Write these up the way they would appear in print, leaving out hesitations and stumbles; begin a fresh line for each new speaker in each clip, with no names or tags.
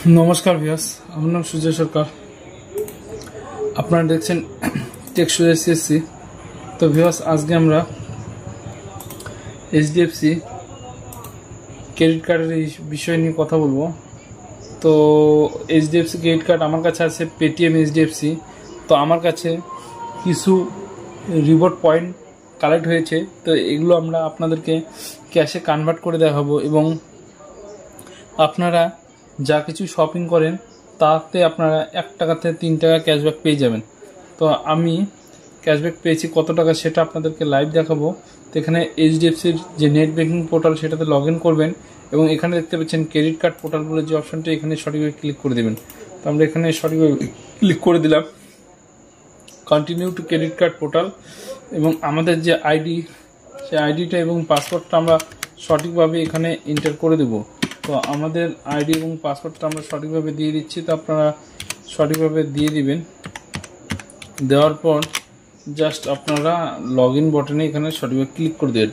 नमस्कार ভিউয়ার্স, আমার নাম সুজয় সরকার। আপনারা দেখছেন টেক সুজয় সিএসসি। তো ভিউয়ার্স, আজকে আমরা এইচডিএফসি ক্রেডিট কার্ডের এই বিষয় নিয়ে কথা বলবো। তো এইচডিএফসি ক্রেডিট কার্ড আমার কাছে আছে পেটিএম এইচডিএফসি। তো আমার কাছে কিছু রিওয়ার্ড পয়েন্ট কালেক্ট হয়েছে, তো এগুলো আমরা আপনাদেরকে ক্যাশে কনভার্ট করে দেখাবো এবং আপনারা যা কিছু শপিং করেন তাতে আপনারা 1 টাকাতে 3 টাকা ক্যাশব্যাক পেয়ে যাবেন। তো আমি ক্যাশব্যাক পেয়েছি কত টাকা সেটা আপনাদেরকে লাইভ দেখাবো। তো এখানে এইচডিএফসির যে নেট ব্যাংকিং পোর্টাল সেটাতে লগ ইন করবেন এবং এখানে দেখতে পাচ্ছেন ক্রেডিট কার্ড পোর্টাল বলে যে অপশনটা, এখানে সঠিকভাবে ক্লিক করে দেবেন। তো আমরা এখানে সঠিকভাবে ক্লিক করে দিলাম, continue to credit card portal, এবং আমাদের যে আইডি সেই আইডিটা এবং পাসওয়ার্ডটা আমরা সঠিকভাবে এখানে এন্টার করে দেবো। তো আমাদের আইডি এবং পাসওয়ার্ডটা আমরা সঠিকভাবে দিয়ে দিচ্ছি, তো আপনারা সঠিকভাবে দিয়ে দিবেন। দেওয়ার পর জাস্ট আপনারা লগ ইন বটনে এখানে সঠিকভাবে ক্লিক করে দেবেন।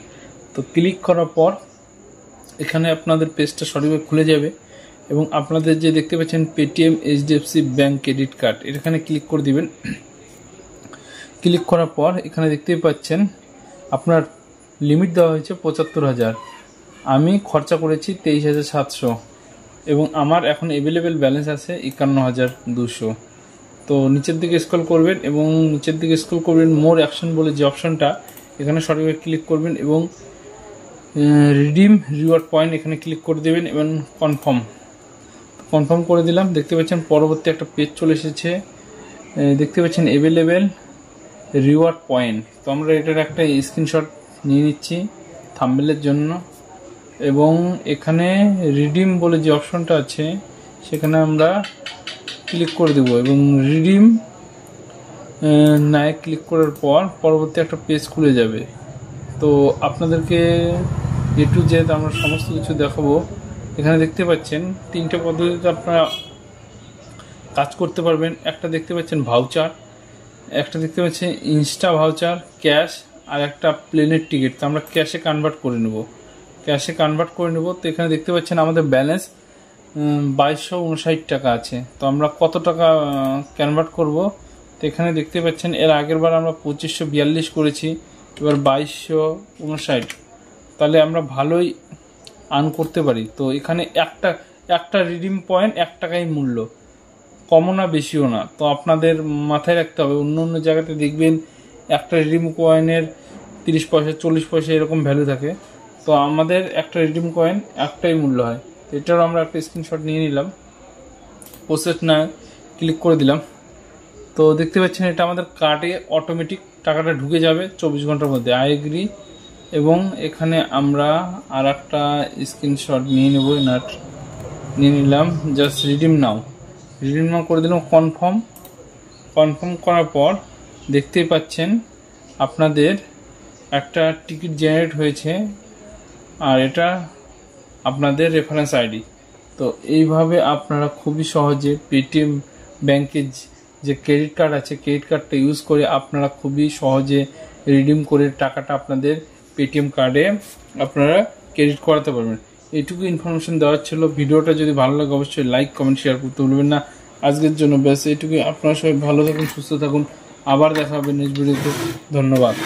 তো ক্লিক করার পর এখানে আপনাদের পেজটা সঠিকভাবে খুলে যাবে এবং আপনাদের যে দেখতে পাচ্ছেন Paytm HDFC bank credit card, এখানে ক্লিক করে দিবেন। ক্লিক করার পর এখানে দেখতেই পাচ্ছেন আপনার লিমিট দেওয়া হয়েছে ৭৫,০০০। আমি খরচা করেছি ২৩,৭০০ এবং আমার এখন অ্যাভেলেবেল ব্যালেন্স আছে ৫১,২০০। তো নিচের দিকে স্ক্রল করবেন এবং নিচের দিকে স্ক্রল করবেন মোর অ্যাকশন বলে যে অপশনটা, এখানে সঠিকভাবে ক্লিক করবেন এবং রিডিম রিওয়ার্ড পয়েন্ট এখানে ক্লিক করে দেবেন এবং কনফার্ম করে দিলাম। দেখতে পাচ্ছেন পরবর্তী একটা পেজ চলে এসেছে, দেখতে পাচ্ছেন অ্যাভেলেবেল রিওয়ার্ড পয়েন্ট। তো আমরা এটার একটা স্ক্রিনশট নিয়ে নিচ্ছি থাম্বনেলের জন্য এবং এখানে রিডিম বলে যে অপশনটা আছে সেখানে আমরা ক্লিক করে দেব এবং রিডিম নায় ক্লিক করার পর পরবর্তী একটা পেজ খুলে যাবে। তো আপনাদেরকে এ টু জেড আমরা সমস্ত কিছু দেখাবো। এখানে দেখতে পাচ্ছেন 3টে পদ্ধতিতে আপনারা কাজ করতে পারবেন। একটা দেখতে পাচ্ছেন ভাউচার, একটা দেখতে পাচ্ছেন ইনস্টা ভাউচার ক্যাশ, আর একটা প্লেনের টিকিট। তো আমরা ক্যাশে কনভার্ট করে নেব। তো এখানে দেখতে পাচ্ছেন আমাদের ব্যালেন্স ২২৫৯ টাকা আছে। তো আমরা কত টাকা কনভার্ট করব, তো এখানে দেখতে পাচ্ছেন এর আগের বার আমরা ২৫৪২ করেছি, এবার ২২৫৯। তাহলে আমরা ভালোই আর্ন করতে পারি। তো এখানে একটা রিডিম পয়েন্ট ১ টাকাই মূল্য, কমও না বেশিও না। তো আপনাদের মাথায় রাখতে হবে, অন্য অন্য জায়গাতে দেখবেন একটা রিডিম কয়েনের ৩০ পয়সা ৪০ পয়সা এরকম ভ্যালু থাকে। তো আমাদের একটা রিডিম কয়েন একটাই মূল্য হয়। তো এটারও আমরা একটা স্ক্রিনশট নিয়ে নিলাম, প্রসেস না ক্লিক করে দিলাম। তো দেখতে পাচ্ছেন এটা আমাদের কার্ডে অটোমেটিক টাকাটা ঢুকে যাবে ২৪ ঘন্টার মধ্যে। আই এগ্রি, এবং এখানে আমরা আর একটা স্ক্রিনশট নিয়ে নেব, নিয়ে নিলাম। জাস্ট রিডিম নাও করে দিলাম। কনফার্ম করার পর দেখতেই পাচ্ছেন আপনাদের একটা টিকিট জেনারেট হয়েছে, আর এটা আপনাদের রেফারেন্স আইডি। তো এইভাবে আপনারা খুবই সহজে পেটিএম ব্যাংকের যে ক্রেডিট কার্ড আছে, ক্রেডিট কার্ডটা ইউজ করে আপনারা খুবই সহজে রিডিম করে টাকাটা আপনাদের পেটিএম কার্ডে আপনারা ক্রেডিট করাতে পারবেন। এইটুকু ইনফরমেশন দেওয়ার ছিল। ভিডিওটা যদি ভালো লাগে অবশ্যই লাইক কমেন্ট শেয়ার করতে ভুলবেন না। আজকের জন্য ব্যাস এইটুকুই। আপনারা সবাই ভালো থাকুন, সুস্থ থাকুন। আবার দেখা হবে নেক্সট ভিডিওতে। ধন্যবাদ।